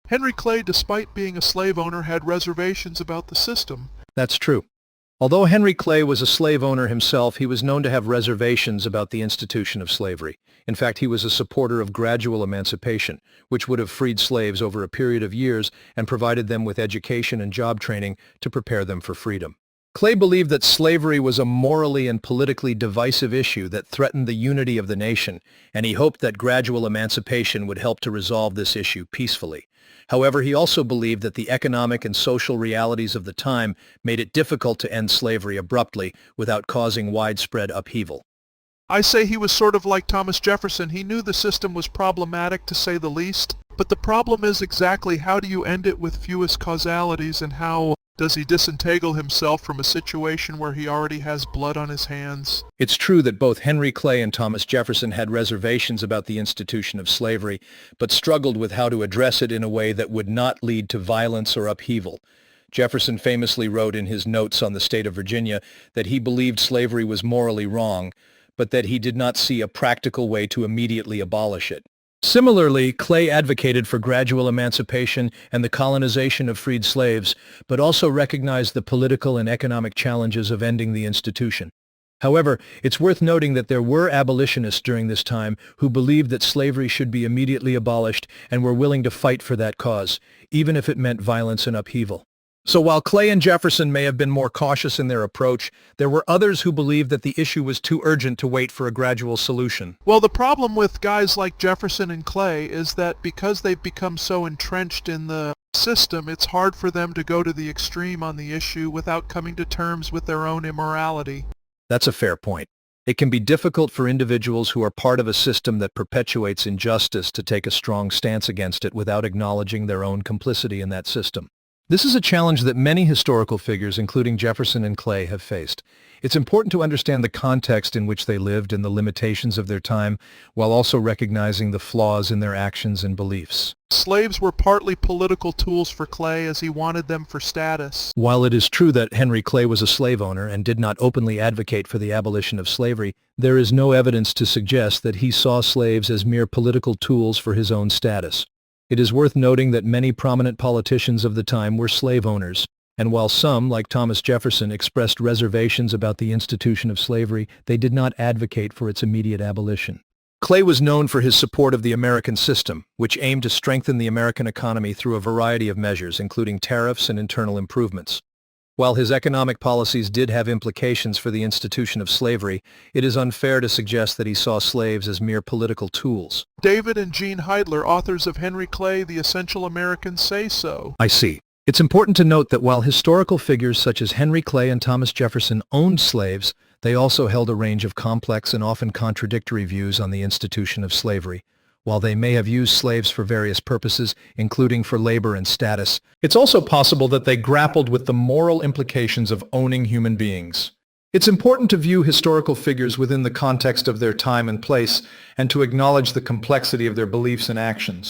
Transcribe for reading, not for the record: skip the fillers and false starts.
Henry Clay, despite being a slave owner, had reservations about the system. That's true. Although Henry Clay was a slave owner himself, he was known to have reservations about the institution of slavery. In fact, he was a supporter of gradual emancipation, which would have freed slaves over a period of years and provided them with education and job training to prepare them for freedom. Clay believed that slavery was a morally and politically divisive issue that threatened the unity of the nation, and he hoped that gradual emancipation would help to resolve this issue peacefully. However, he also believed that the economic and social realities of the time made it difficult to end slavery abruptly without causing widespread upheaval. I say he was sort of like Thomas Jefferson. He knew the system was problematic, to say the least. But the problem is exactly how do you end it with fewest causalities, and how does he disentangle himself from a situation where he already has blood on his hands? It's true that both Henry Clay and Thomas Jefferson had reservations about the institution of slavery, but struggled with how to address it in a way that would not lead to violence or upheaval. Jefferson famously wrote in his notes on the state of Virginia that he believed slavery was morally wrong, but that he did not see a practical way to immediately abolish it. Similarly, Clay advocated for gradual emancipation and the colonization of freed slaves, but also recognized the political and economic challenges of ending the institution. However, it's worth noting that there were abolitionists during this time who believed that slavery should be immediately abolished and were willing to fight for that cause, even if it meant violence and upheaval. So while Clay and Jefferson may have been more cautious in their approach, there were others who believed that the issue was too urgent to wait for a gradual solution. Well, the problem with guys like Jefferson and Clay is that because they've become so entrenched in the system, it's hard for them to go to the extreme on the issue without coming to terms with their own immorality. That's a fair point. It can be difficult for individuals who are part of a system that perpetuates injustice to take a strong stance against it without acknowledging their own complicity in that system. This is a challenge that many historical figures, including Jefferson and Clay, have faced. It's important to understand the context in which they lived and the limitations of their time, while also recognizing the flaws in their actions and beliefs. Slaves were partly political tools for Clay, as he wanted them for status. While it is true that Henry Clay was a slave owner and did not openly advocate for the abolition of slavery, there is no evidence to suggest that he saw slaves as mere political tools for his own status. It is worth noting that many prominent politicians of the time were slave owners, and while some, like Thomas Jefferson, expressed reservations about the institution of slavery, they did not advocate for its immediate abolition. Clay was known for his support of the American system, which aimed to strengthen the American economy through a variety of measures, including tariffs and internal improvements. While his economic policies did have implications for the institution of slavery, it is unfair to suggest that he saw slaves as mere political tools. David and Jean Heidler, authors of Henry Clay, The Essential American, say so. I see. It's important to note that while historical figures such as Henry Clay and Thomas Jefferson owned slaves, they also held a range of complex and often contradictory views on the institution of slavery. While they may have used slaves for various purposes, including for labor and status, it's also possible that they grappled with the moral implications of owning human beings. It's important to view historical figures within the context of their time and place, and to acknowledge the complexity of their beliefs and actions.